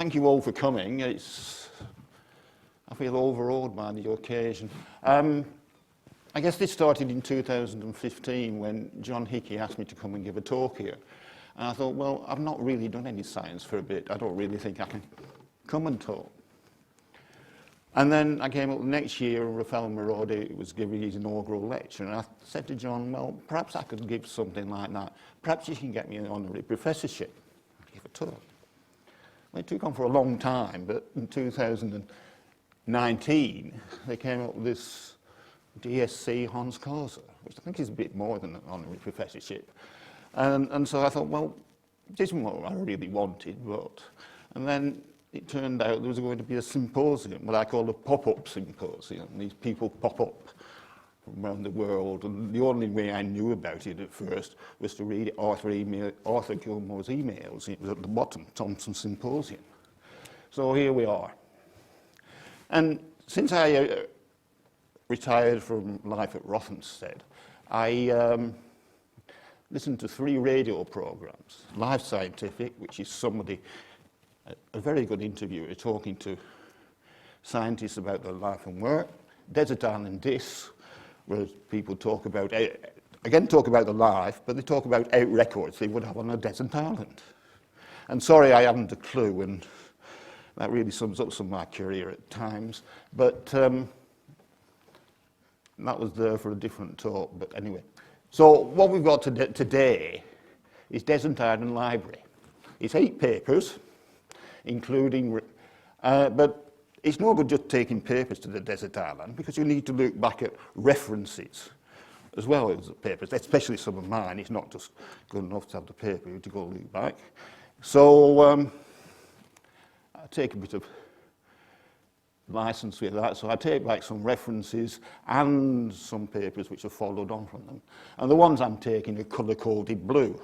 Thank you all for coming. I feel overawed by the occasion. I guess this started in 2015 when John Hickey asked me to come and give a talk here. And I thought, well, I've not really done any science for a bit. I don't really think I can come and talk. And then I came up the next year and Rafael Marodi was giving his inaugural lecture. And I said to John, well, perhaps I could give something like that. Perhaps you can get me an honorary professorship. I'd give a talk. Well, it took on for a long time, but in 2019, they came up with this DSc Hans Causa, which I think is a bit more than an honorary professorship. And so I thought, well, this isn't what I really wanted, but... And then it turned out there was going to be a symposium, what I call a pop-up symposium. These people pop up from around the world, and the only way I knew about it at first was to read Arthur Gilmore's emails. It was at the bottom, Thompson Symposium. So here we are. And since I retired from life at Rothamsted, I listened to 3 radio programs. Live Scientific, which is somebody, a very good interviewer talking to scientists about their life and work. Desert Island Discs, where people talk about, again talk about the life, but they talk about out records they would have on a desert island. And sorry I haven't a clue, and that really sums up some of my career at times, but that was there for a different talk, but anyway. So what we've got today is Desert Island Library. It's 8 papers, including, but it's no good just taking papers to the desert island because you need to look back at references as well as the papers, especially some of mine. It's not just good enough to have the paper, you have to go look back. So I take a bit of license with that, so I take back some references and some papers which are followed on from them. And the ones I'm taking are colour-coded blue.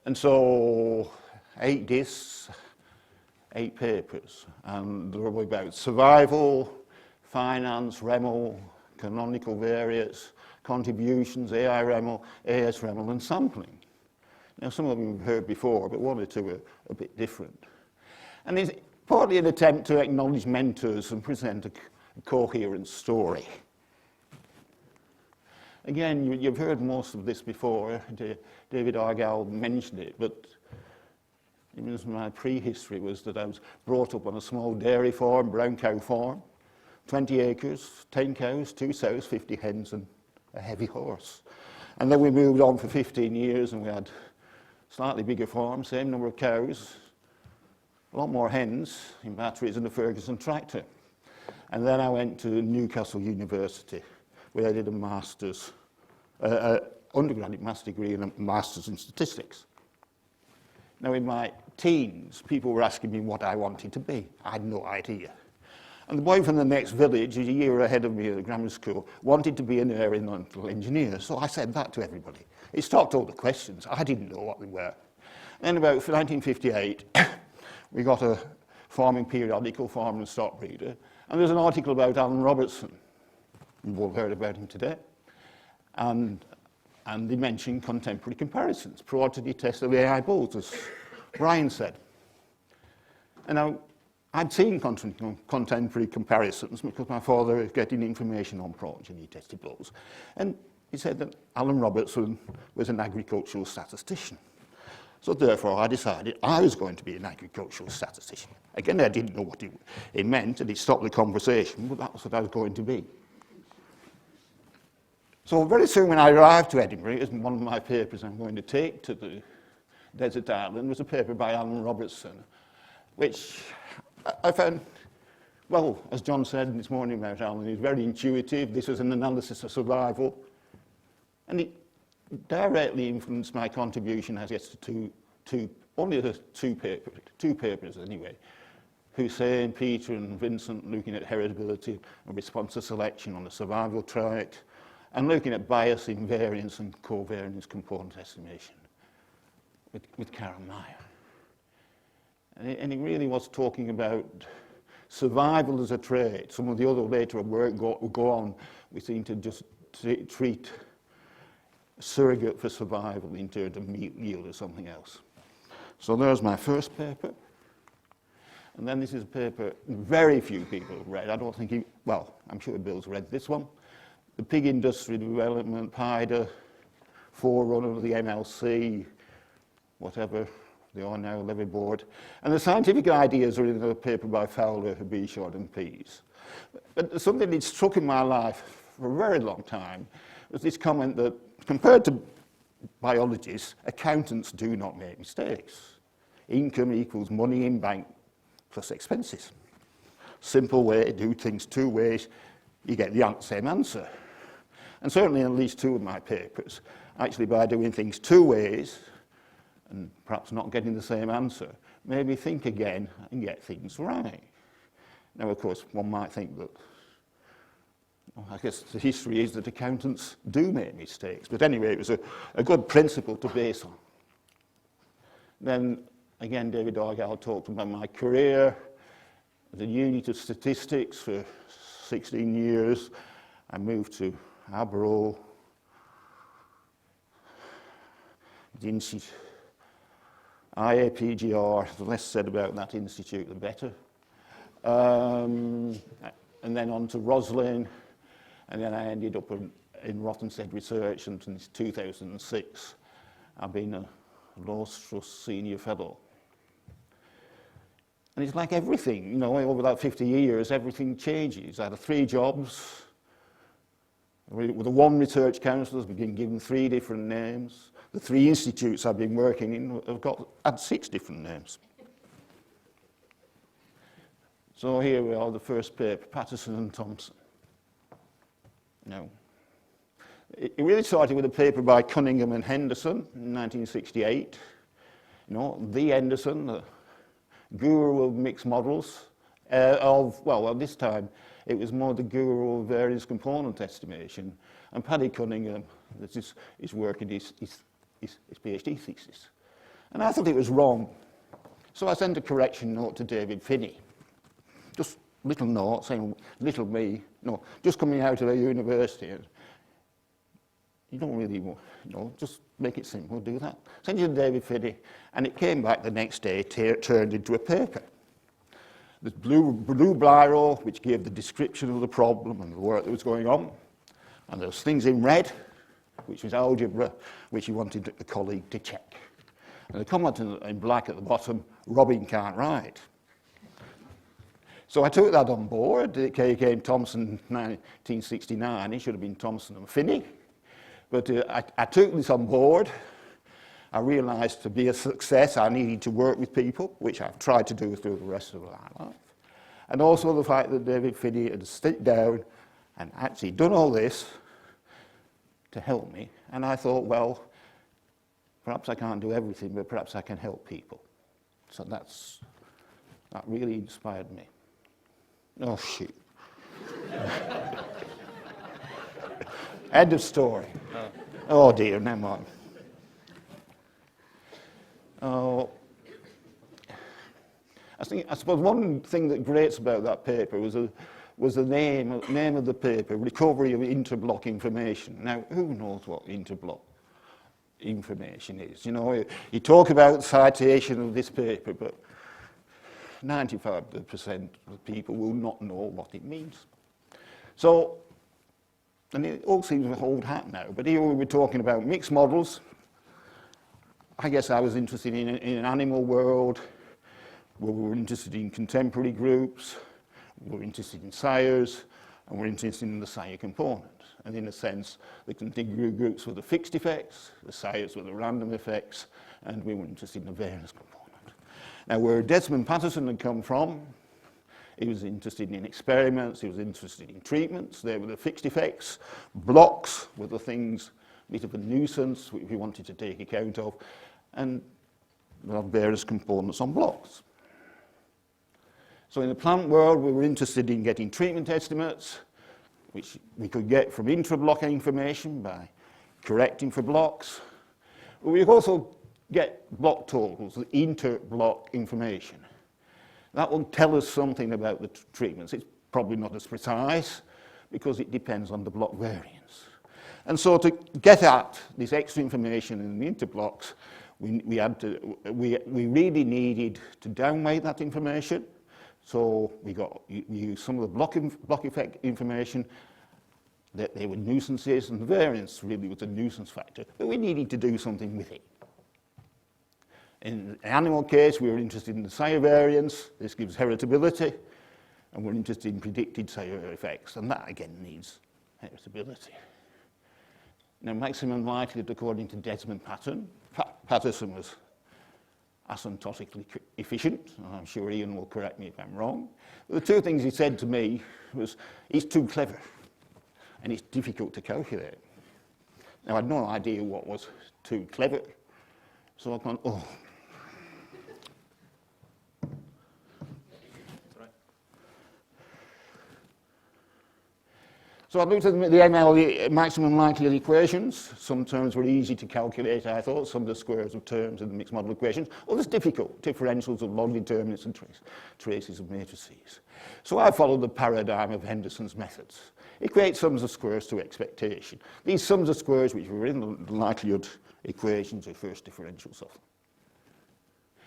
And so 8 discs, 8 papers, and they're all about survival, finance, REML, canonical variates, contributions, AI REML, AS REML, and sampling. Now some of them you've heard before, but 1 or 2 are a bit different. And it's partly an attempt to acknowledge mentors and present a coherent story. Again, you've heard most of this before. David Argyle mentioned it, but my prehistory was that I was brought up on a small dairy farm, brown cow farm, 20 acres, 10 cows, 2 sows, 50 hens, and a heavy horse. And then we moved on for 15 years, and we had a slightly bigger farm, same number of cows, a lot more hens in batteries and a Ferguson tractor. And then I went to Newcastle University, where I did a master's, undergraduate master's degree and a master's in statistics. Now in my teens, people were asking me what I wanted to be. I had no idea. And the boy from the next village, who's a year ahead of me at the grammar school, wanted to be an aeronautical engineer. So I said that to everybody. It stopped all the questions. I didn't know what they were. Then about 1958, we got a farming periodical, Farmer and Stock Breeder, and there's an article about Alan Robertson. You've all heard about him today. And they mentioned contemporary comparisons, progeny test of AI bulls, as Brian said. And now, I'd seen contemporary comparisons because my father was getting information on progeny tested bulls. And he said that Alan Robertson was an agricultural statistician. So therefore, I decided I was going to be an agricultural statistician. Again, I didn't know what it meant, and it stopped the conversation, but that was what I was going to be. So very soon when I arrived to Edinburgh, as one of my papers I'm going to take to the desert island was a paper by Alan Robertson, which I found, well, as John said this morning about Alan, he's very intuitive. This was an analysis of survival, and it directly influenced my contribution, I guess, to two papers anyway. Hussein, Peter and Vincent looking at heritability and response to selection on the survival tract, and looking at bias, invariance and covariance component estimation with Karen Meyer. And he really was talking about survival as a trait. Some of the other later work go on, we seem to just treat surrogate for survival in terms of meat yield or something else. So there's my first paper. And then this is a paper very few people have read. I don't think well, I'm sure Bill's read this one. The Pig Industry Development, PIDA, forerunner of the MLC, whatever they are now, Levy Board. And the scientific ideas are in a paper by Fowler, Bichard and Pease. But something that struck in my life for a very long time was this comment that, compared to biologists, accountants do not make mistakes. Income equals money in bank plus expenses. Simple way to do things two ways, you get the same answer. And certainly in at least two of my papers, actually by doing things two ways, and perhaps not getting the same answer, maybe think again and get things right. Now, of course, one might think that, well, I guess the history is that accountants do make mistakes, but anyway, it was a good principle to base on. Then, again, David Argyle talked about my career as a unit of statistics for 16 years. I moved to Arborough, the Institute, IAPGR, the less said about that institute, the better. And then on to Roslin, and then I ended up in Rothamsted Research, and since 2006, I've been a Law Trust Senior Fellow. And it's like everything, you know, over that 50 years, everything changes. I had 3 jobs. With the 1 research council has been given 3 different names. The 3 institutes I've been working in have had 6 different names. So here we are, the first paper, Patterson and Thompson. Now, it really started with a paper by Cunningham and Henderson in 1968. You know, the Henderson, the guru of mixed models, well, at this time, it was more the guru of variance component estimation. And Paddy Cunningham, this is his work in his PhD thesis. And I thought it was wrong. So I sent a correction note to David Finney. Just a little note saying, little me, no, just coming out of a university. And you don't really, you know, just make it simple, do that. Send it to David Finney, and it came back the next day, turned into a paper. There's blue biro, which gave the description of the problem and the work that was going on. And there's things in red, which was algebra, which he wanted the colleague to check. And the comment in black at the bottom, Robin can't write. So I took that on board. It came Thompson 1969. It should have been Thompson and Finney. But I took this on board. I realised to be a success, I needed to work with people, which I've tried to do through the rest of my life. And also the fact that David Finney had stood down and actually done all this to help me. And I thought, well, perhaps I can't do everything, but perhaps I can help people. So that really inspired me. Oh, shoot. End of story. Oh dear, never mind. Oh, I suppose one thing that grates about that paper was the name of the paper, Recovery of Interblock Information. Now, who knows what interblock information is? You know, you talk about citation of this paper, but 95% of people will not know what it means. So, and it all seems an old hat now, but here we were talking about mixed models. I guess I was interested in an animal world, where we were interested in contemporary groups, we were interested in sires, and we're interested in the sire component. And in a sense, the contemporary groups were the fixed effects, the sires were the random effects, and we were interested in the variance component. Now, where Desmond Patterson had come from, he was interested in experiments, he was interested in treatments. They were the fixed effects. Blocks were the things, a bit of a nuisance, which we wanted to take account of, and there are various components on blocks. So in the plant world, we were interested in getting treatment estimates, which we could get from intra-block information by correcting for blocks. But we also get block totals, the inter-block information. That will tell us something about the treatments. It's probably not as precise because it depends on the block variance. And so to get at this extra information in the interblocks, we really needed to downweight that information. So we used some of the block effect information, that they were nuisances, and the variance really was a nuisance factor, but we needed to do something with it. In the animal case, we were interested in the sire variance. This gives heritability, and we're interested in predicted sire effects, and that again needs heritability. Now, maximum likelihood according to Desmond Patterson was asymptotically efficient. I'm sure Ian will correct me if I'm wrong. But the two things he said to me was, he's too clever, and it's difficult to calculate. Now, I had no idea what was too clever, so I've gone, oh. So I looked at the ML maximum likelihood equations. Some terms were easy to calculate, I thought, some of the squares of terms in the mixed model equations. Others difficult, differentials of log determinants and traces of matrices. So I followed the paradigm of Henderson's methods. Equate sums of squares to expectation. These sums of squares, which were in the likelihood equations, are first differentials of them.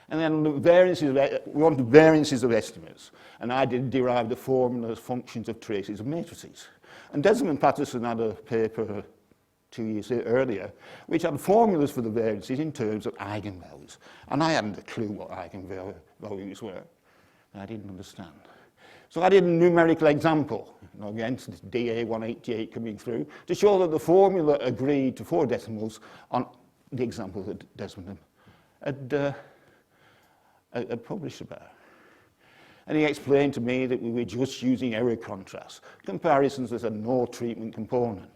And then the variances, we wanted variances of estimates. And I derived the formulas, functions of traces of matrices. And Desmond Patterson had a paper 2 years earlier, which had formulas for the variances in terms of eigenvalues. And I hadn't a clue what eigenvalues were. I didn't understand. So I did a numerical example, against this DA188 coming through, to show that the formula agreed to 4 decimals on the example that Desmond had published about. And he explained to me that we were just using error contrast, comparisons that had no treatment component.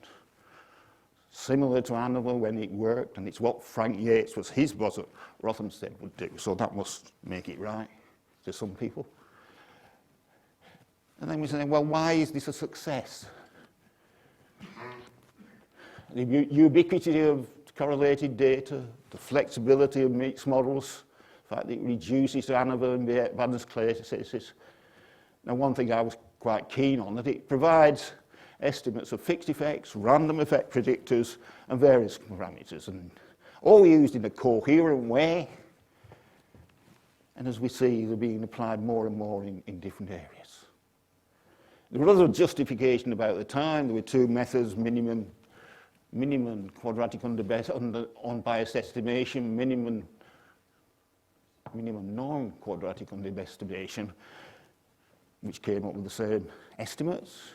Similar to animal when it worked, and it's what Frank Yates was his boss at Rothamsted would do, so that must make it right to some people. And then we said, well, why is this a success? The ubiquity of correlated data, the flexibility of mixed models, the fact that it reduces to ANOVA and Banner's classicis. Now, one thing I was quite keen on, that it provides estimates of fixed effects, random effect predictors, and various parameters, and all used in a coherent way. And as we see, they're being applied more and more in different areas. There was other justification about the time. There were 2 methods, minimum quadratic unbiased estimation, minimum non-quadratic underestimation, which came up with the same estimates.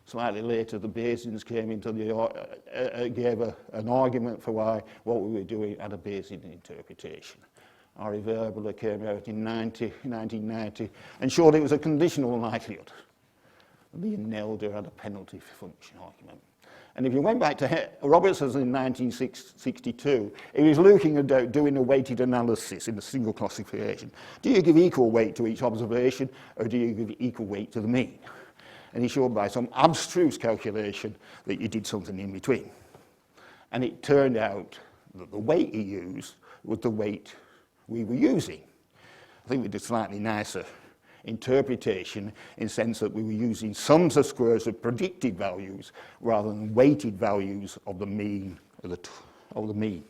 Slightly later, the Bayesians came into gave an argument for why what we were doing had a Bayesian interpretation. Ari Verbler came out in 1990 and showed it was a conditional likelihood. Lee and Nelder had a penalty function argument. And if you went back to Robertson's in 1962, he was looking at doing a weighted analysis in a single classification. Do you give equal weight to each observation, or do you give equal weight to the mean? And he showed by some abstruse calculation that you did something in between. And it turned out that the weight he used was the weight we were using. I think we did slightly nicer interpretation in the sense that we were using sums of squares of predicted values rather than weighted values of the mean of the mean.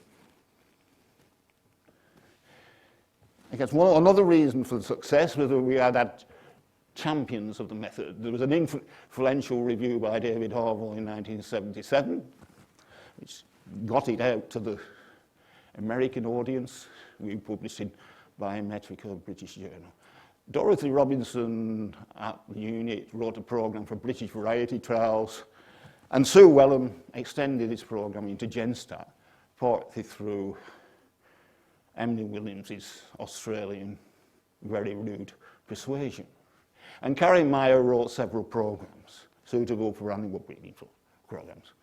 I guess another reason for the success was that we had champions of the method. There was an influential review by David Harville in 1977, which got it out to the American audience. We published in Biometrica, British Journal. Dorothy Robinson at the unit wrote a program for British variety trials, and Sue Wellham extended this program into GenStat, partly through Emily Williams's Australian very rude persuasion. And Karen Meyer wrote several programs suitable for animal breeding programs.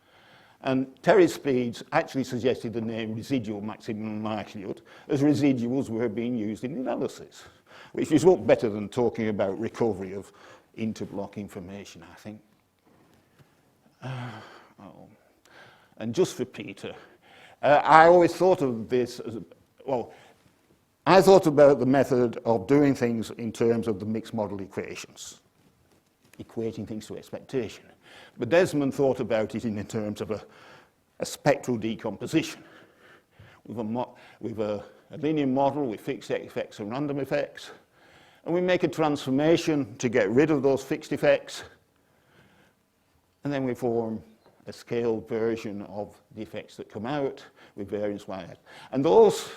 And Terry Speeds actually suggested the name residual maximum likelihood, as residuals were being used in analysis, which is what better than talking about recovery of interblock information, I think. And just for Peter, I always thought of this as well, I thought about the method of doing things in terms of the mixed model equations, equating things to expectation. But Desmond thought about it in terms of a spectral decomposition. With a linear model with fixed effects and random effects, and we make a transformation to get rid of those fixed effects, and then we form a scaled version of the effects that come out with variance y. And those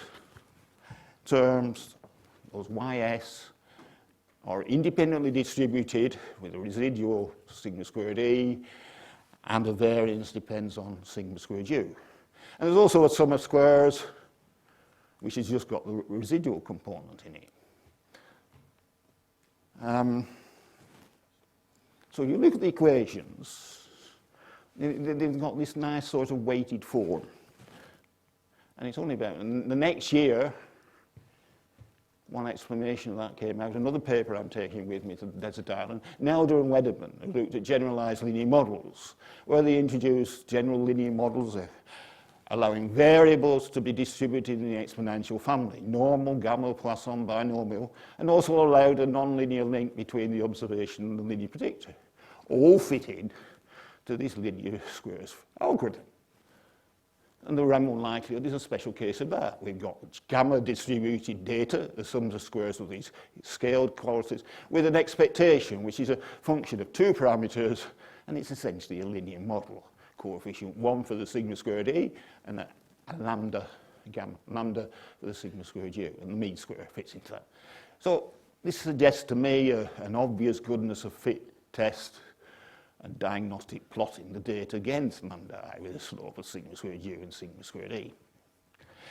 terms, those ys, are independently distributed with a residual sigma squared e, and the variance depends on sigma squared u. And there's also a sum of squares, which has just got the residual component in it. So you look at the equations, they've got this nice sort of weighted form. And it's only about, and the next year, one explanation of that came out, another paper I'm taking with me to the desert island, Nelder and Wedderman, who looked at generalized linear models, where they introduced general linear models allowing variables to be distributed in the exponential family, normal, gamma, Poisson, binomial, and also allowed a nonlinear link between the observation and the linear predictor, all fitted to this linear squares algorithm. And the Randall likelihood is a special case of that. We've got gamma distributed data, the sums of squares of these scaled quantities, with an expectation, which is a function of two parameters, and it's essentially a linear model. Coefficient 1 for the sigma squared e, and a lambda for the sigma squared u, and the mean square fits into that. So this suggests to me an obvious goodness of fit test and diagnostic plotting the data against lambda I with a slope of sigma squared u and sigma squared e.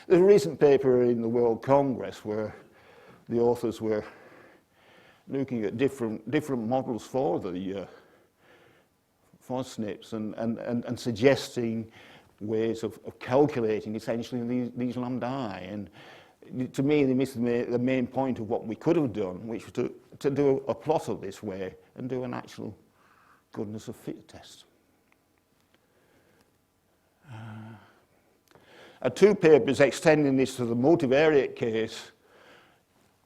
There's a recent paper in the World Congress where the authors were looking at different models for the for SNPs and suggesting ways of calculating essentially these lambda I. And to me, they missed the main point of what we could have done, which was to do a plot of this way and do an actual goodness of fit test. Two papers extending this to the multivariate case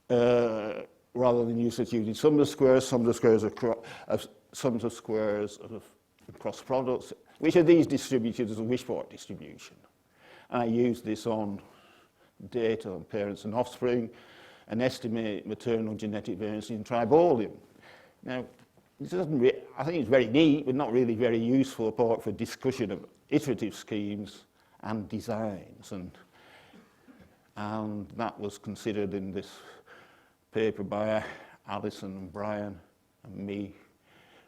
rather than using sums of squares of cross products, which are these distributed as a Wishport distribution. And I use this on data on parents and offspring and estimate maternal genetic variance in tribolium. Now, this doesn't I think it's very neat, but not really very useful apart for discussion of iterative schemes and designs. And that was considered in this paper by Alison and Brian and me.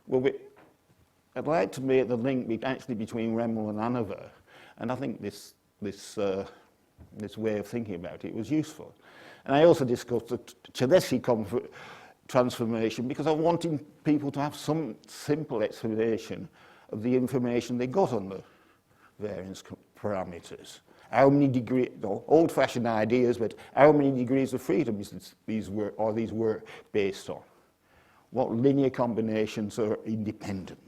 Well, I'd like to make the link actually between Remmel and Hanover, and I think this way of thinking about it was useful. And I also discussed the Cholesky transformation because I wanted people to have some simple explanation of the information they got on the variance parameters. How many degrees, old-fashioned ideas, but how many degrees of freedom these were based on? What linear combinations are independent?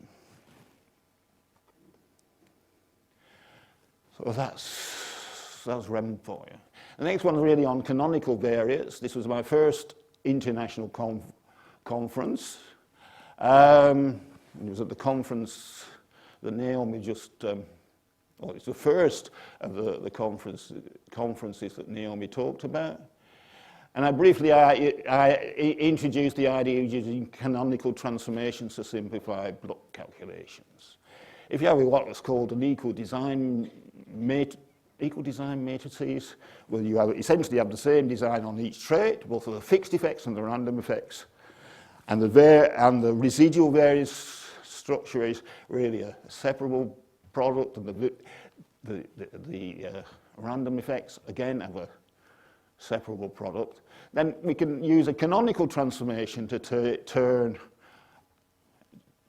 So that's Rem for you. The next one is really on canonical variates. This was my first international conference. It was at the conference that Naomi just, it's the first of the conferences that Naomi talked about. And I briefly introduced the idea of using canonical transformations to simplify block calculations. If you have what was called an equal design matrices, well, you essentially have the same design on each trait, both of the fixed effects and the random effects, and the residual variance structure is really a separable product, and the random effects again have a separable product. Then we can use a canonical transformation to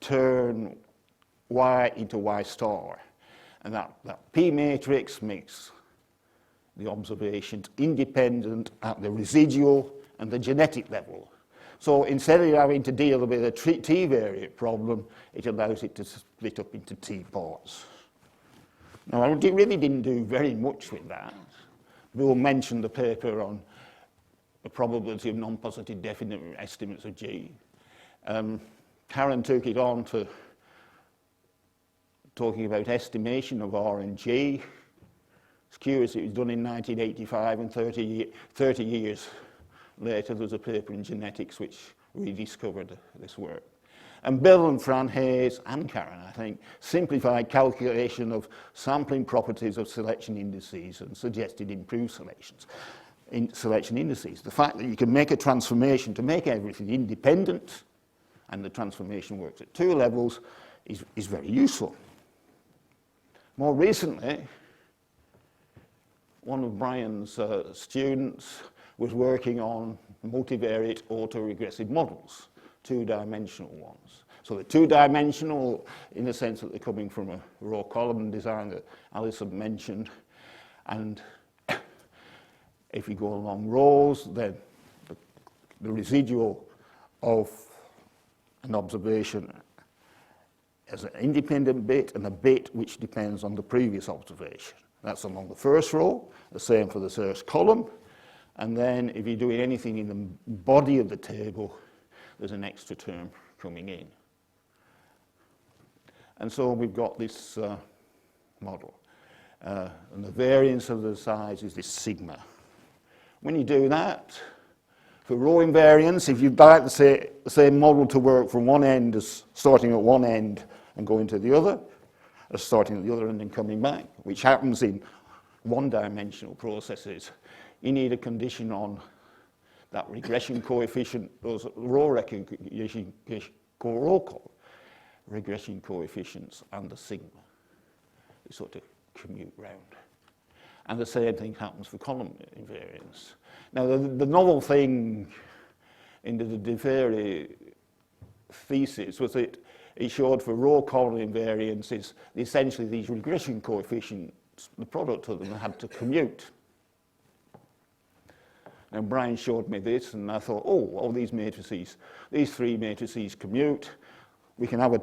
turn y into y star. And that P matrix makes the observations independent at the residual and the genetic level. So instead of having to deal with a t-variate problem, it allows it to split up into t parts. Now, I really didn't do very much with that, Bill mentioned the paper on the probability of non-positive definite estimates of G. Karen took it on to talking about estimation of R and G. It's curious, it was done in 1985, and 30 years later there was a paper in genetics which rediscovered this work. And Bill and Fran Hayes, and Karen, I think, simplified calculation of sampling properties of selection indices and suggested improved selection indices. The fact that you can make a transformation to make everything independent, and the transformation works at 2 levels, is very useful. More recently, one of Brian's students was working on multivariate autoregressive models, 2-dimensional ones. So they're 2-dimensional in the sense that they're coming from a row column design that Alice had mentioned. And if you go along rows, then the residual of an observation as an independent bit and a bit which depends on the previous observation. That's along the first row, the same for the first column. And then if you're doing anything in the body of the table, there's an extra term coming in. And so we've got this model. And the variance of the size is this sigma. When you do that, for row invariance, if you'd like the same model to work from one end as starting at one end and going to the other, as starting at the other end and coming back, which happens in one-dimensional processes, you need a condition on that regression coefficient, those row regression coefficients, and the sigma. They sort of commute round. And the same thing happens for column invariance. Now, the novel thing in the De Vere thesis was that it showed for row column invariances, essentially these regression coefficients, the product of them had to commute. Now, Brian showed me this, and I thought, oh, these matrices, these 3 matrices commute. We can have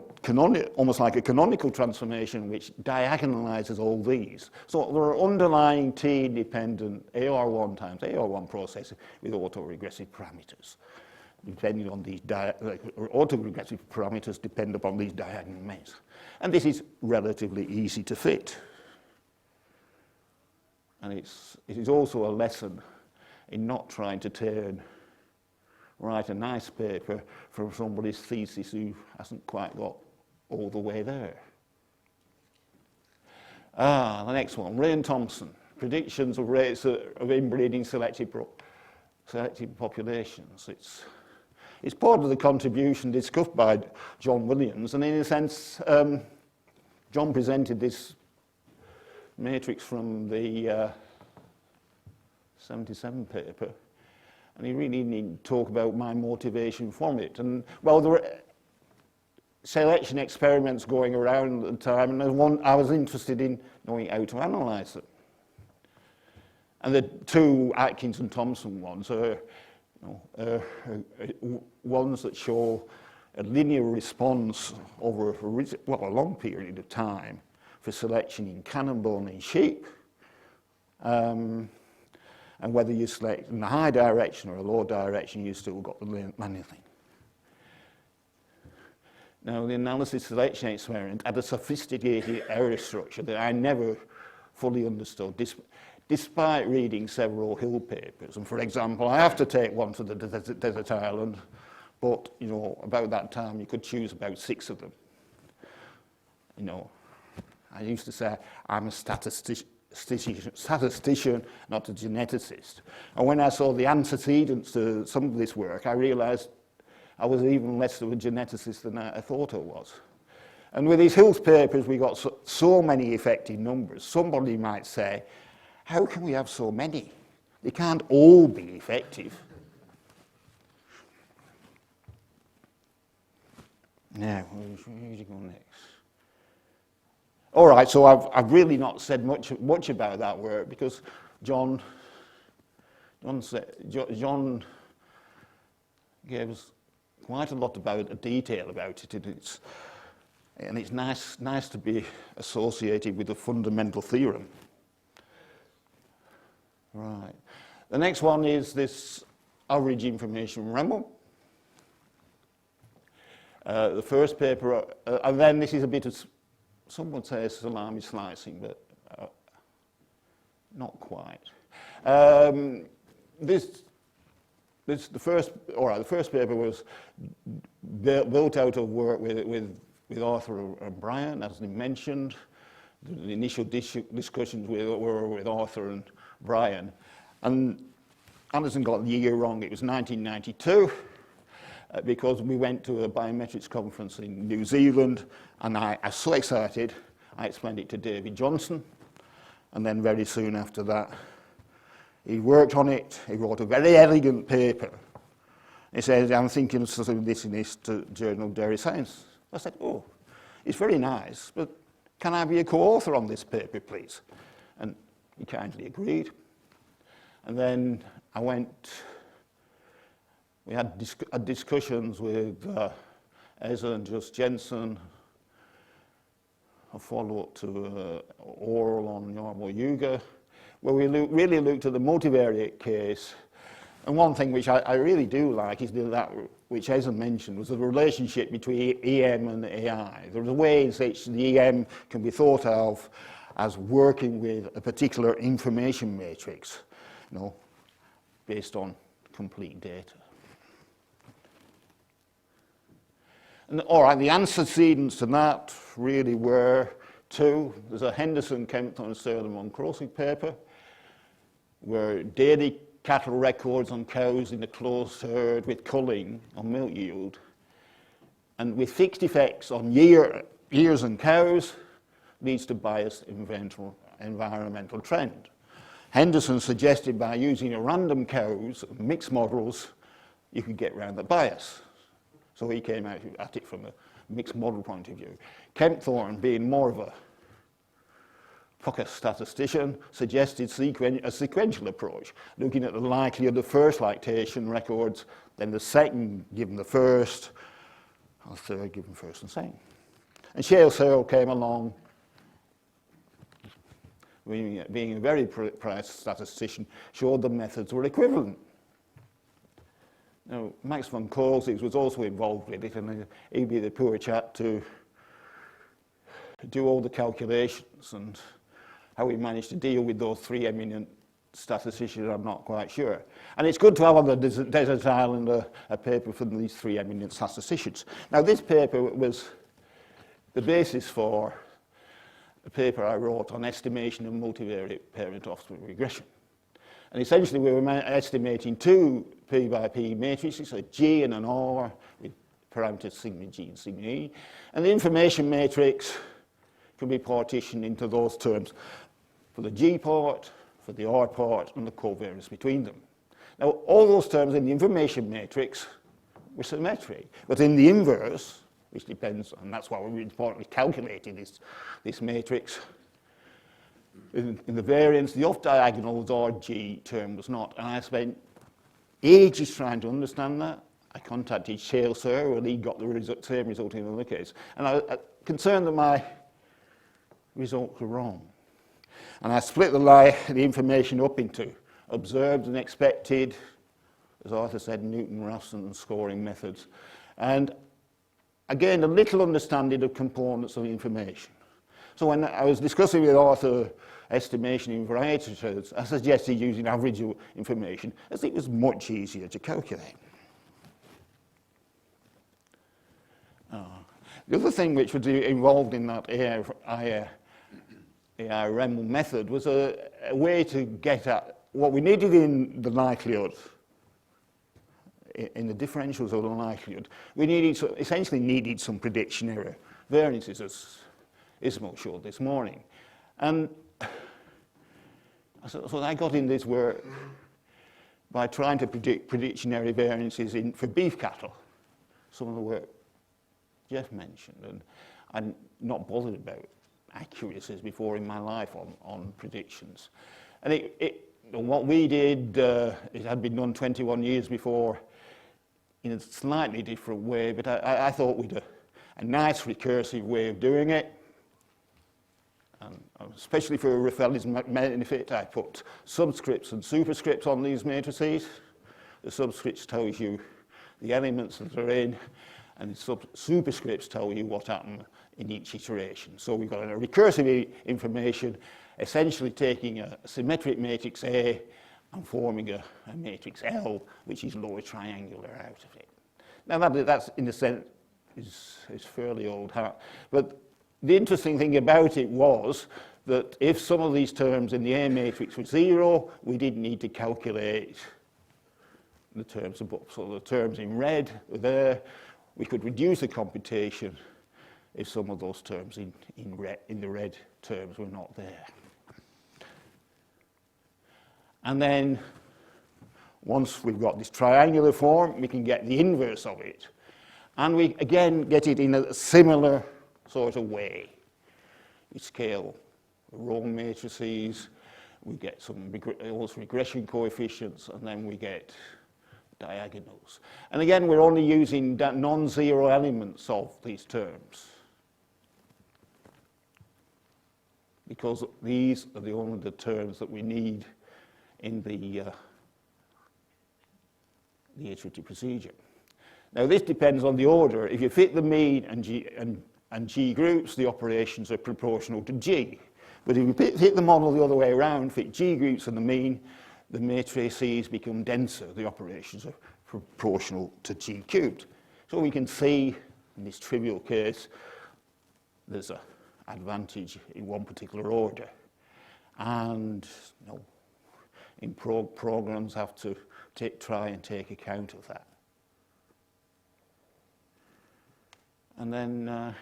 almost like a canonical transformation which diagonalizes all these. So there are underlying T-independent AR1 times AR1 processes with autoregressive parameters. Depending on these autoregressive parameters depend upon these diagonal maps. And this is relatively easy to fit. And it is also a lesson in not trying to write a nice paper from somebody's thesis who hasn't quite got all the way there. The next one, Ray and Thompson, predictions of rates of inbreeding selective populations. It's part of the contribution discussed by John Williams, and in a sense, John presented this matrix from the 77 paper, and he really didn't talk about my motivation from it. And well, there were selection experiments going around at the time, and I was interested in knowing how to analyze them. And the 2 Atkins and Thompson ones are ones that show a linear response over a long period of time for selection in cannonbone in sheep. And whether you select in the high direction or a low direction, you still got the manual thing. Now, the analysis selection experiment had a sophisticated error structure that I never fully understood, despite reading several Hill papers. And for example, I have to take one to the desert island, but about that time you could choose about 6 of them. I used to say I'm a statistician, not a geneticist. And when I saw the antecedents to some of this work, I realized I was even less of a geneticist than I thought I was. And with these Hills papers, we got so many effective numbers. Somebody might say, how can we have so many? They can't all be effective. Now, where do you go next? All right, so I've really not said much about that work because John gave us quite a lot of detail about it, and it's nice to be associated with a fundamental theorem. Right. The next one is this average information realm. The first paper, and then this is a bit of, some would say salami slicing, but not quite. The first paper was built out of work with Arthur and Brian, as they mentioned. The initial discussions were with Arthur and Brian. And Anderson got the year wrong. It was 1992, because we went to a biometrics conference in New Zealand, and I was so excited, I explained it to David Johnson. And then very soon after that, he worked on it. He wrote a very elegant paper. He said, I'm thinking of submitting this to Journal of Dairy Science. I said, oh, it's very nice, but can I be a co-author on this paper, please? And he kindly agreed. And then we had discussions with Ezra and Just Jensen, a follow-up to oral on normal Yuga, where we really looked at the multivariate case. And one thing which I really do like is that, which Ezra mentioned, was the relationship between EM and AI. There are ways in which the EM can be thought of as working with a particular information matrix, based on complete data. And all right, the antecedents to that really were two. There's a Henderson, Kempthorne, Serlemon Krosigk paper, where daily cattle records on cows in a closed herd with culling on milk yield, and with fixed effects on years and cows, leads to biased environmental trend. Henderson suggested by using a random cows, mixed models, you could get around the bias. So he came at it from a mixed model point of view. Kempthorne, being more of a Pucker statistician, suggested a sequential approach, looking at the likelihood of first lactation records, then the second given the first, and the third given first and second. And Shale Searle came along, being a very precise statistician, showed the methods were equivalent. Now, Max von Koolsig was also involved with it, and he'd be the poor chap to do all the calculations, and how he managed to deal with those three eminent statisticians, I'm not quite sure. And it's good to have on the desert island a paper from these three eminent statisticians. Now, this paper was the basis for a paper I wrote on estimation of multivariate parent-offspring regression. And essentially, we were estimating two P by P matrices, a G and an R, with parameters sigma G and sigma E. And the information matrix can be partitioned into those terms for the G part, for the R part, and the covariance between them. Now, all those terms in the information matrix were symmetric, but in the inverse, which depends, and that's why we're importantly calculating this matrix, in the variance, the off-diagonal RG term was not, and I spent ages trying to understand that. I contacted Shale Searle, and he got the same result in another case. And I concerned that my results were wrong. And I split the information up into observed and expected, as Arthur said, Newton-Raphson scoring methods, and again, a little understanding of components of the information. So when I was discussing with Arthur estimation in variety terms, I suggested using average information, as it was much easier to calculate. The other thing which was involved in that AI REM method was a way to get at what we needed in the likelihood, in the differentials of the likelihood. We essentially needed some prediction error variances, as Ismail showed this morning. And so I got in this work by trying to predict prediction error variances for beef cattle, some of the work Jeff mentioned, and I'm not bothered about accuracies before in my life on predictions. And what we did, it had been done 21 years before in a slightly different way, but I thought we'd a nice recursive way of doing it. And especially for Raffelli's benefit, I put subscripts and superscripts on these matrices. The subscripts tells you the elements that are in, and the superscripts tell you what happened in each iteration. So we've got a recursive information, essentially taking a symmetric matrix A and forming a matrix L, which is lower triangular out of it. Now that's in a sense is fairly old hat, but the interesting thing about it was that if some of these terms in the A matrix were 0, we didn't need to calculate the terms above. So the terms in red were there. We could reduce the computation if some of those terms in the red terms were not there. And then once we've got this triangular form, we can get the inverse of it. And we again get it in a similar sort of way. We scale row matrices, we get some also regression coefficients, and then we get diagonals. And again, we're only using non-zero elements of these terms, because these are only the terms that we need in the iterative procedure. Now this depends on the order. If you fit the mean and G groups, the operations are proportional to G. But if you fit the model the other way around, fit G groups and the mean, the matrices become denser. The operations are proportional to G cubed. So we can see in this trivial case, there's an advantage in one particular order. And in programs have to try and take account of that. And then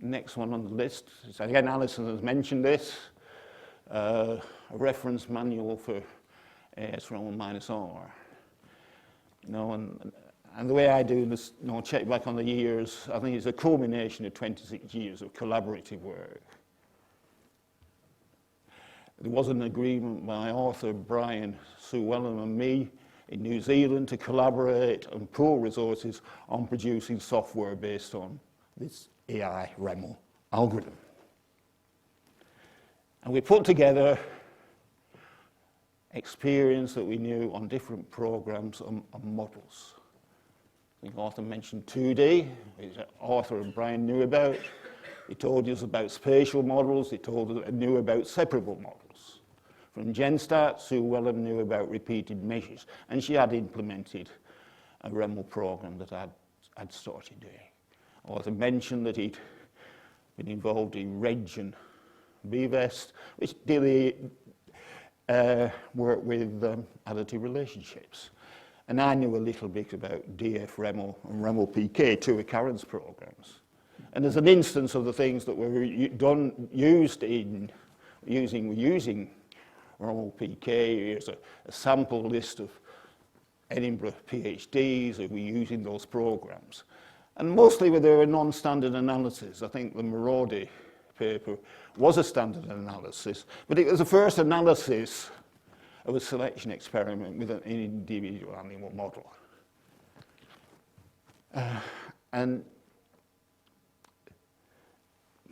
next one on the list is, again, Alison has mentioned this, a reference manual for AS-REML minus R. And the way I do this, check back on the years, I think it's a culmination of 26 years of collaborative work. There was an agreement by Arthur, Brian, Sue Wellham and me in New Zealand to collaborate and pool resources on producing software based on this AI REML algorithm. And we put together experience that we knew on different programs and models. I think Arthur mentioned 2D, which Arthur and Brian knew about. He told us about spatial models. He knew about separable models. From GenStat, Sue Wellham knew about repeated measures, and she had implemented a REML program that I'd started doing. Arthur mentioned that he'd been involved in Reg and BVEST, which really work with additive relationships. And I knew a little bit about DF REML and REML PK, two of Karen's programs. And as an instance of the things that were using REML PK, here's a sample list of Edinburgh PhDs who were using those programs. And mostly they were non-standard analysis. I think the Marodi paper was a standard analysis, but it was the first analysis of a selection experiment with an individual animal model. And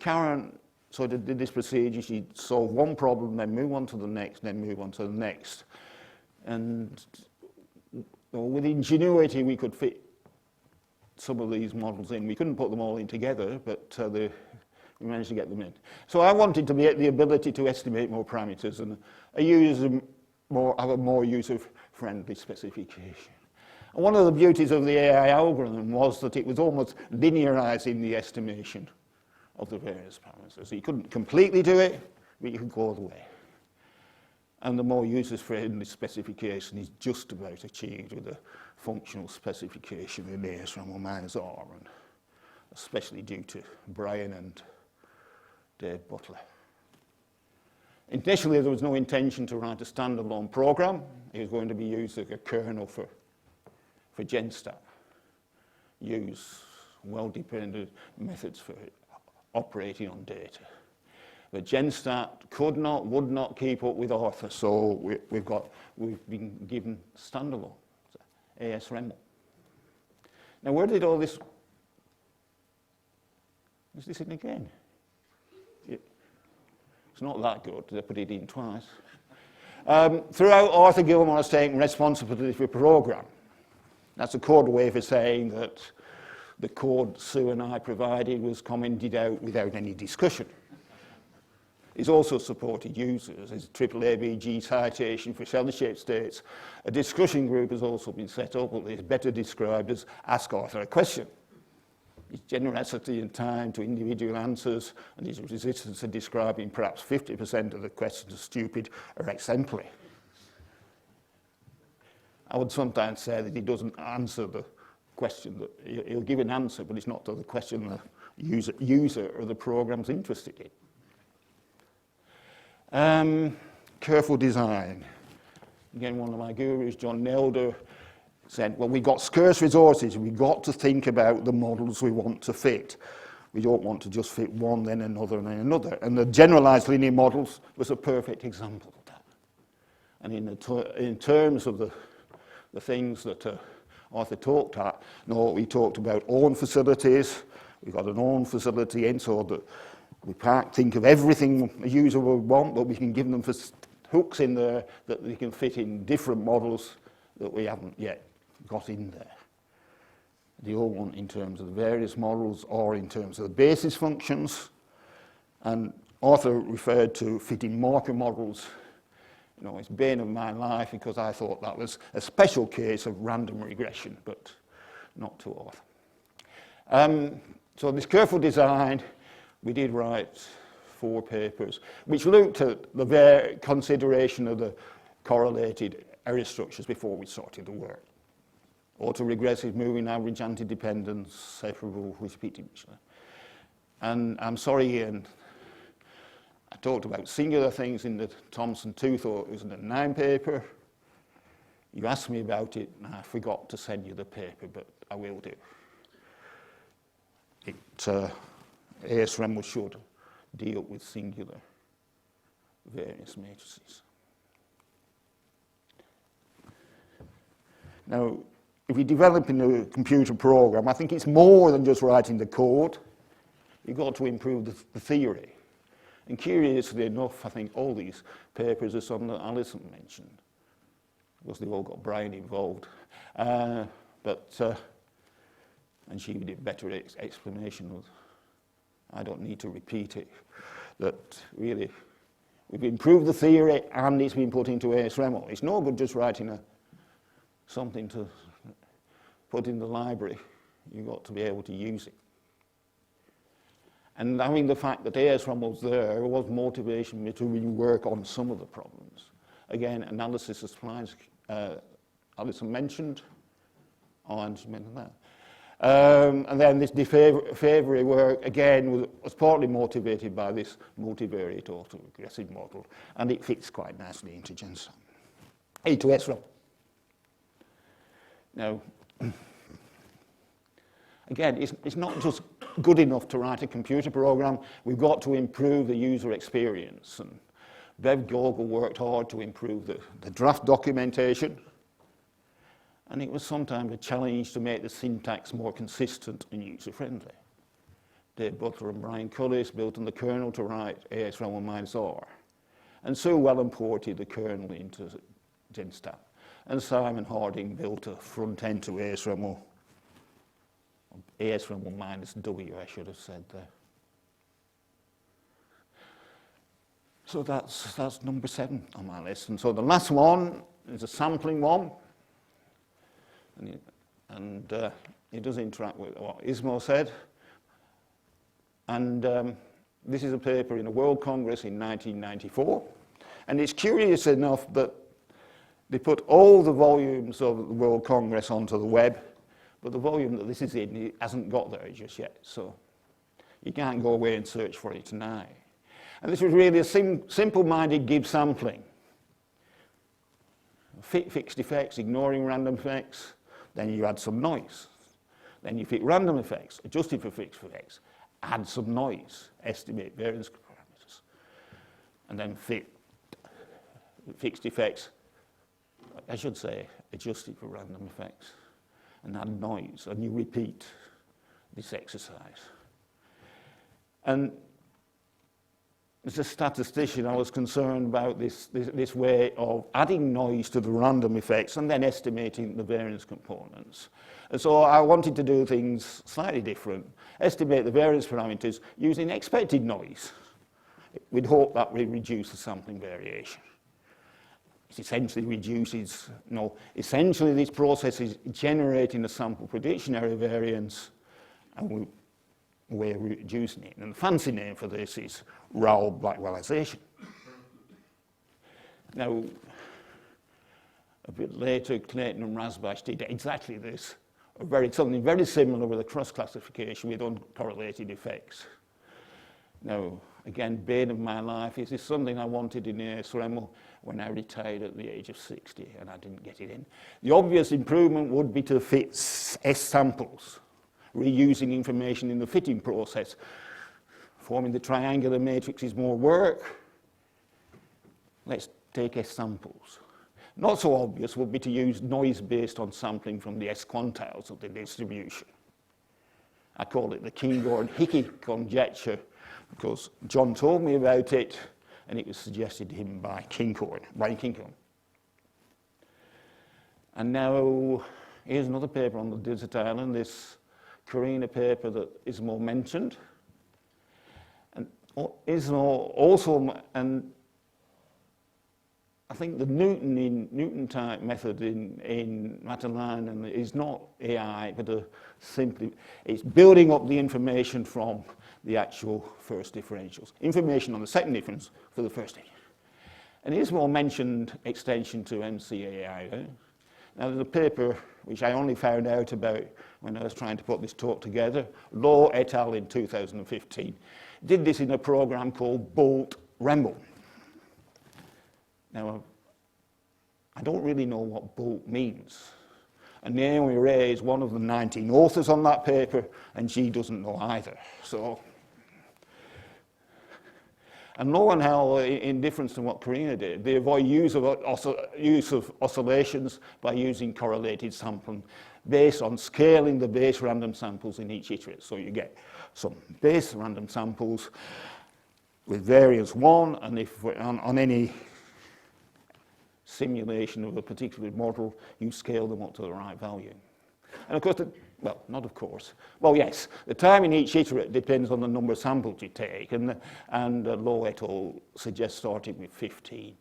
Karen sort of did this procedure. She'd solve one problem, then move on to the next, then move on to the next. And with ingenuity, we could fit some of these models in. We couldn't put them all in together, but we managed to get them in. So I wanted to get the ability to estimate more parameters and have a more user-friendly specification. And one of the beauties of the AI algorithm was that it was almost linearizing the estimation of the various parameters. So you couldn't completely do it, but you could go all the way. And the more user-friendly specification is just about achieved with a functional specification in AS-REML minus R, and especially due to Brian and Dave Butler. Initially, there was no intention to write a standalone program. It was going to be used as a kernel for GenStat. Use well-dependent methods for operating on data. But GenStat could not, would not keep up with Arthur, so we've been given standalone, AS-REML. Now, where did all this Is this in again? It's not that good, they put it in twice. Throughout, Arthur Gilmore has taken responsibility for the program. That's a code way for saying that the code Sue and I provided was commented out without any discussion. He's also supported users. There's a AAABG citation for cell-shaped states. A discussion group has also been set up, but it's better described as Ask Arthur a Question. His generosity and time to individual answers and his resistance to describing perhaps 50% of the questions as stupid are exemplary. I would sometimes say that he doesn't answer the question, that he'll give an answer, but it's not to the question the user or the program's interested in. Careful design. Again, one of my gurus, John Nelder, said, well, we've got scarce resources, we've got to think about the models we want to fit. We don't want to just fit one, then another, and then another. And the generalized linear models was a perfect example of that. And in terms of the things that Arthur talked at, we talked about own facilities. We've got an own facility in, so that we can't think of everything a user would want, but we can give them hooks in there that they can fit in different models that we haven't yet got in there. They all want in terms of the various models or in terms of the basis functions. And Arthur referred to fitting marker models. You know, it's bane of my life because I thought that was a special case of random regression, but not to Arthur. So this careful design, we did write 4 papers, which looked at the consideration of the correlated error structures before we started the work. Autoregressive moving average, antidependence, separable repeating. And I'm sorry, Ian, I talked about singular things in the Thompson 2, thought it was in the 9 paper. You asked me about it, and I forgot to send you the paper, but I will do. ASRM should deal with singular variance matrices. Now, if you're developing a computer program, I think it's more than just writing the code. You've got to improve the theory. And curiously enough, I think all these papers are some that Alison mentioned, because they've all got Brian involved. And she did better explanation of, I don't need to repeat it, that really we've improved the theory and it's been put into ASRM. It's no good just writing something to put in the library. You've got to be able to use it. And having the fact that ASRM was there was motivation to rework on some of the problems. Again, analysis of splines, Alison mentioned. Oh, I just mentioned that. And then this defavory work, again, was partly motivated by this multivariate autoregressive model, and it fits quite nicely into GenSum. To ASRM. Now, again, it's not just good enough to write a computer program. We've got to improve the user experience. And Bev Gogol worked hard to improve the draft documentation. And it was sometimes a challenge to make the syntax more consistent and user-friendly. Dave Butler and Brian Cullis built on the kernel to write ASRM-R. And Sue Wellen ported the kernel into GenStat. And Simon Harding built a front end to ASRM minus W, I should have said there. So that's number 7 on my list. And so the last one is a sampling one. And it does interact with what Ismo said. And this is a paper in a World Congress in 1994. And it's curious enough that they put all the volumes of the World Congress onto the web, but the volume that this is in, it hasn't got there just yet. So you can't go away and search for it now. And this was really a simple-minded Gibbs sampling. Fixed effects, ignoring random effects. Then you add some noise. Then you fit random effects, adjusted for fixed effects. Add some noise, estimate variance parameters. And then fit fixed effects, I should say, adjusted for random effects. And add noise, and you repeat this exercise. And as a statistician, I was concerned about this way of adding noise to the random effects and then estimating the variance components. And so I wanted to do things slightly different, estimate the variance parameters using expected noise. We'd hope that would reduce the sampling variation. It essentially reduces, essentially this process is generating a sample prediction error variance, and we're reducing it. And the fancy name for this is Raoult-Blackwellization. Now, a bit later, Clayton and Rasbach did exactly this, something very similar with a cross-classification with uncorrelated effects. Now, again, bane of my life, this is something I wanted in ASRM when I retired at the age of 60, and I didn't get it in. The obvious improvement would be to fit S samples, reusing information in the fitting process. Forming the triangular matrix is more work. Let's take S samples. Not so obvious would be to use noise based on sampling from the S quantiles of the distribution. I call it the Kinghorn-Hickey conjecture because John told me about it and it was suggested to him by Kinghorn. And now here's another paper on the desert island, this Carina paper that Ismo mentioned. And Ismo also, and I think the Newton type method in Matter-Line is not AI, but simply it's building up the information from the actual first differentials. Information on the second difference for the first difference. And Ismo mentioned extension to MCAI. Right? Now there's a paper which I only found out about when I was trying to put this talk together. Lowe et al. In 2015 did this in a program called Bolt-Remble. Now, I don't really know what Bolt means. And Naomi Ray is one of the 19 authors on that paper, and she doesn't know either. So, and Lowe and Hell, in difference to what Carina did, they avoid use of oscillations by using correlated sampling based on scaling the base random samples in each iterate. So you get some base random samples with variance 1, and if on any simulation of a particular model, you scale them up to the right value. And of course, yes, the time in each iterate depends on the number of samples you take, and Lowe et al. Suggests starting with 15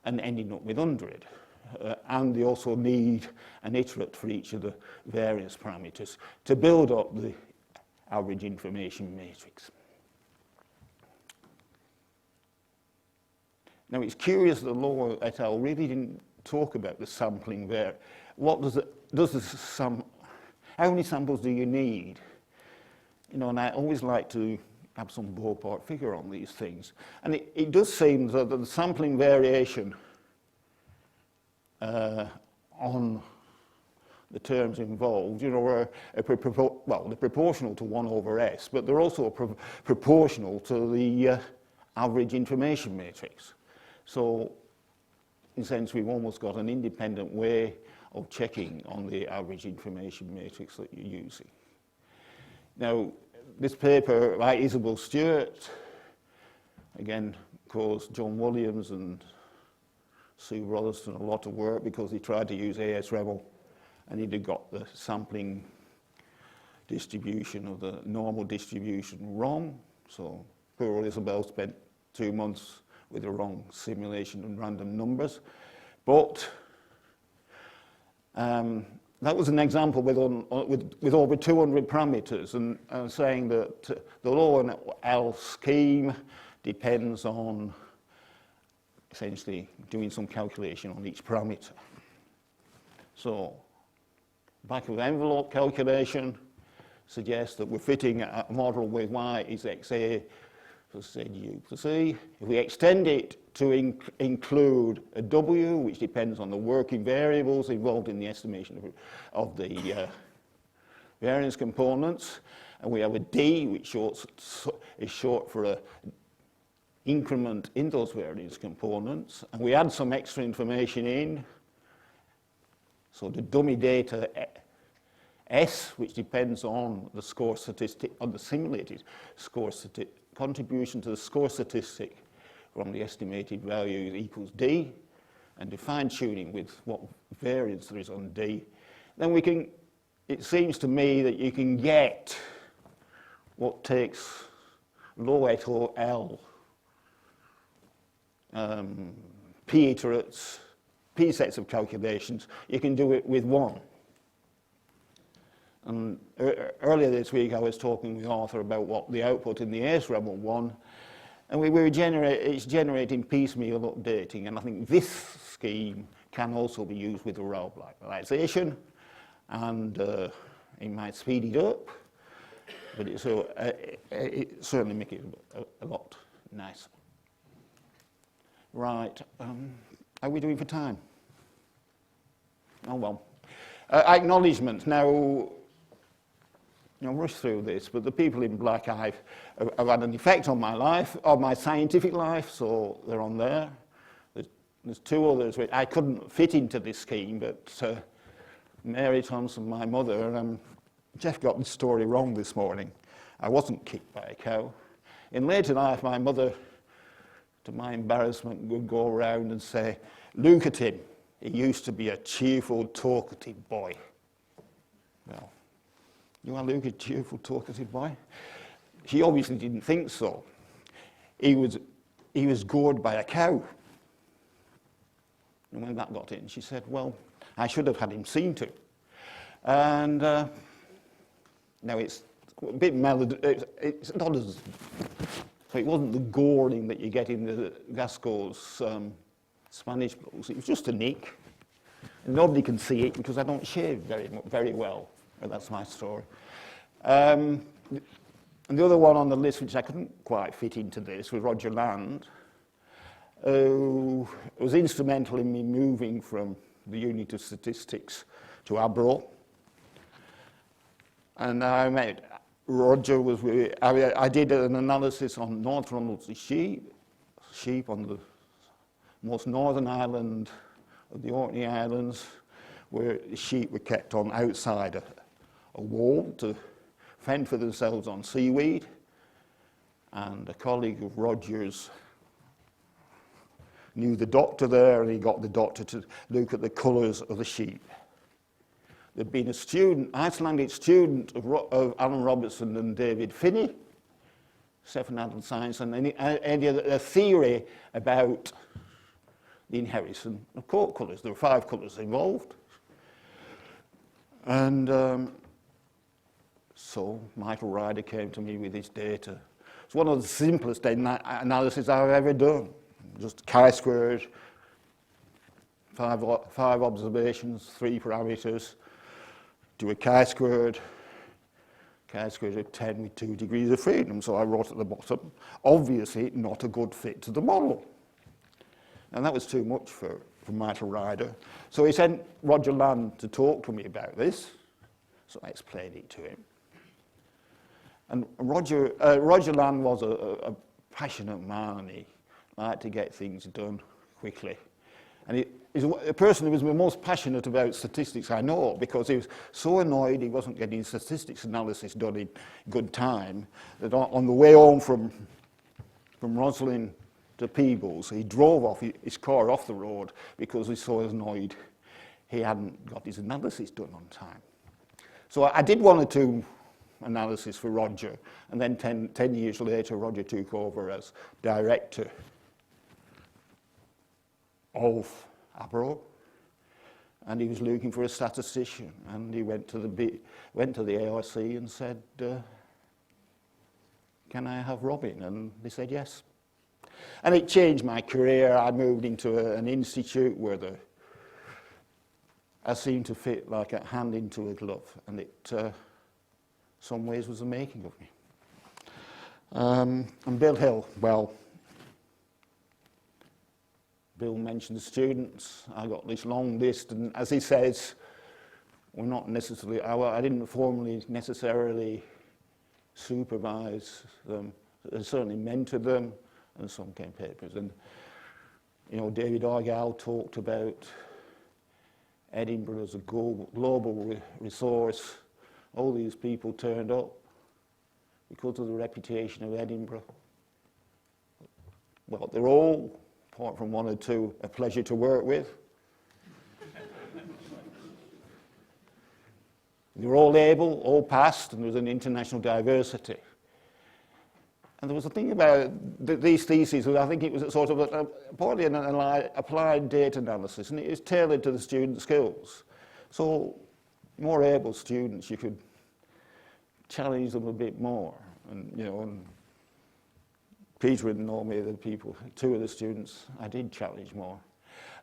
and ending up with 100. And they also need an iterate for each of the various parameters to build up the average information matrix. Now it's curious that Lowe et al. Really didn't talk about the sampling there. What how many samples do you need? And I always like to have some ballpark figure on these things. And it does seem that the sampling variation on the terms involved, are they're proportional to 1 over S, but they're also proportional to the average information matrix. So, in a sense, we've almost got an independent way of checking on the average information matrix that you're using. Now, this paper by Isabel Stewart, again, caused John Williams and Sue Rotherston a lot of work because he tried to use ASRM and he'd got the sampling distribution of the normal distribution wrong. So poor Isabel spent 2 months with the wrong simulation and random numbers. But that was an example with over 200 parameters, and saying that the Lowe and L scheme depends on essentially doing some calculation on each parameter. So, back of the envelope calculation suggests that we're fitting a model with y is xa plus zu plus e. If we extend it to include a w, which depends on the working variables involved in the estimation of the variance components, and we have a d, which is short for a increment in those variance components, and we add some extra information in. So the dummy data S, which depends on the score statistic, on the simulated score contribution to the score statistic from the estimated value equals D, and do fine-tuning with what variance there is on D, then we can, it seems to me that you can get what takes low et al. P iterates, P sets of calculations, you can do it with one. And earlier this week I was talking with Arthur about what the output in the ACE Rebel one, and it's generating piecemeal updating, and I think this scheme can also be used with the row localization, and it might speed it up, but it certainly make it a lot nicer. Right, how are we doing for time? Oh well. Acknowledgements. Now, I'll rush through this, but the people in black have had an effect on my life, on my scientific life, so they're on there. There's two others which I couldn't fit into this scheme, but Mary Thompson, my mother, Jeff got the story wrong this morning. I wasn't kicked by a cow. In later life, my mother, to my embarrassment, would go around and say, "Look at him, he used to be a cheerful, talkative boy." Well, you want to look at a cheerful, talkative boy? She obviously didn't think so. He was gored by a cow. And when that got in, she said, "Well, I should have had him seen to." And now it's a bit it's not as, so it wasn't the goring that you get in the Gasco's Spanish blues. It was just a nick. And nobody can see it because I don't shave very well. But that's my story. And the other one on the list, which I couldn't quite fit into this, was Roger Land, who was instrumental in me moving from the unit of statistics to Abro. And I met Roger. I did an analysis on North Ronaldsay sheep on the most northern island of the Orkney Islands, where the sheep were kept on outside a wall to fend for themselves on seaweed. And a colleague of Roger's knew the doctor there, and he got the doctor to look at the colours of the sheep. There'd been a student, Icelandic student of Alan Robertson and David Finney, Stephen Adler Science, and he had a theory about the inheritance of coat colours. There were 5 colours involved. And so Michael Ryder came to me with his data. It's one of the simplest analyses I've ever done. Just chi-squared, 5 observations, 3 parameters. Do a chi-squared of 10 with 2 degrees of freedom. So I wrote at the bottom, obviously not a good fit to the model. And that was too much for Michael Ryder. So he sent Roger Land to talk to me about this. So I explained it to him. And Roger Land was a passionate man, and he liked to get things done quickly. And he's a person who was the most passionate about statistics I know, because he was so annoyed he wasn't getting statistics analysis done in good time that on the way home from Roslin to Peebles, he drove off his car off the road because he was so annoyed he hadn't got his analysis done on time. So I did 1 or 2 analysis for Roger, and then 10 years later Roger took over as director of Abro, and he was looking for a statistician, and he went to the ARC and said, "Can I have Robin?" And they said yes. And it changed my career. I moved into an institute where I seemed to fit like a hand into a glove, and it, some ways, was the making of me. And Bill Hill, well, Bill mentioned the students. I got this long list, and as he says, we're not necessarily, I didn't formally necessarily supervise them. I certainly mentored them, and some came papers. And, you know, David Argyle talked about Edinburgh as a global resource. All these people turned up because of the reputation of Edinburgh. Well, they're all, apart from one or two, a pleasure to work with. They were all able, all passed, and there was an international diversity. And there was a thing about these theses, I think it was sort of partly an applied data analysis, and it is tailored to the student skills. So more able students, you could challenge them a bit more. And, you know, and Peter and Naomi, the people, two of the students, I did challenge more.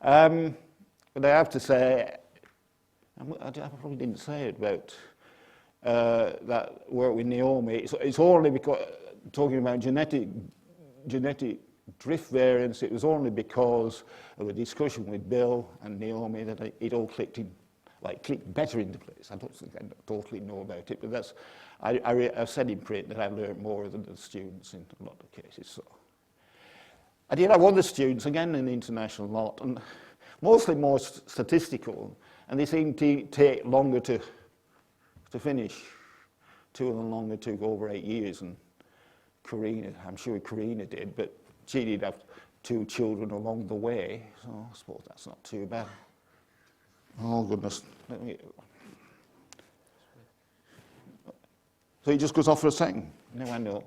But I have to say, I probably didn't say it about that work with Naomi. It's only because, talking about genetic drift variants, it was only because of a discussion with Bill and Naomi that it all clicked better into place. I don't think I totally know about it, but that's, I've said in print that I learned more than the students in a lot of cases. So I did have other students, again an international lot, and mostly more statistical, and they seemed to take longer to finish. Two of them longer took over 8 years, and Karina, I'm sure Karina did, but she did have 2 children along the way, so I suppose that's not too bad. Oh goodness, so he just goes off for a second. No, I know.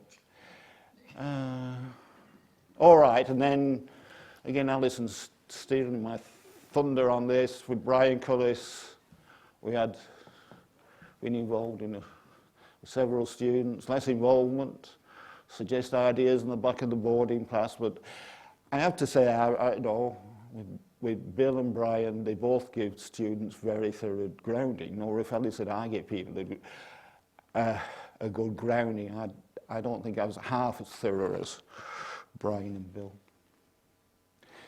All right, and then again, Alison's stealing my thunder on this with Brian Cullis. We had been involved in several students, less involvement, suggest ideas in the back of the boarding pass, but I have to say, I know, with Bill and Brian, they both give students very thorough grounding. Or if Alice said I give people a good grounding, I don't think I was half as thorough as Brian and Bill.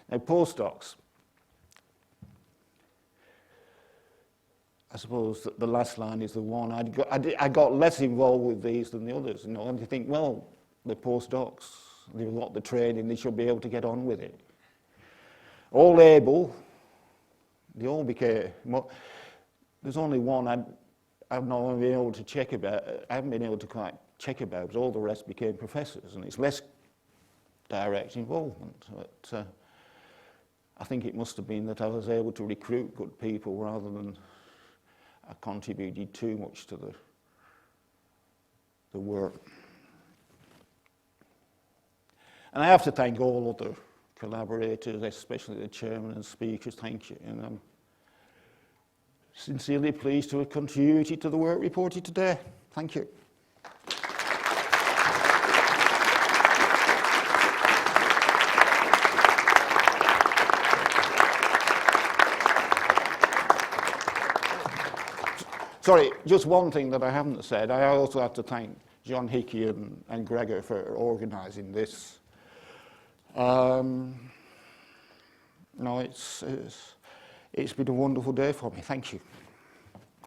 Now, postdocs. I suppose that the last line is the one. I got less involved with these than the others, you know, and you think, well, the postdocs, they've got the training, they should be able to get on with it. All able, they all became, there's only one I've not been able to check about, I haven't been able to quite check about, but all the rest became professors, and it's less direct involvement. But I think it must have been that I was able to recruit good people rather than I contributed too much to the work. And I have to thank all other collaborators, especially the chairman and speakers. Thank you. And I'm sincerely pleased to have contributed to the work reported today. Thank you. Sorry, just one thing that I haven't said. I also have to thank John Hickey and Gregor for organising this. No, it's been a wonderful day for me. Thank you.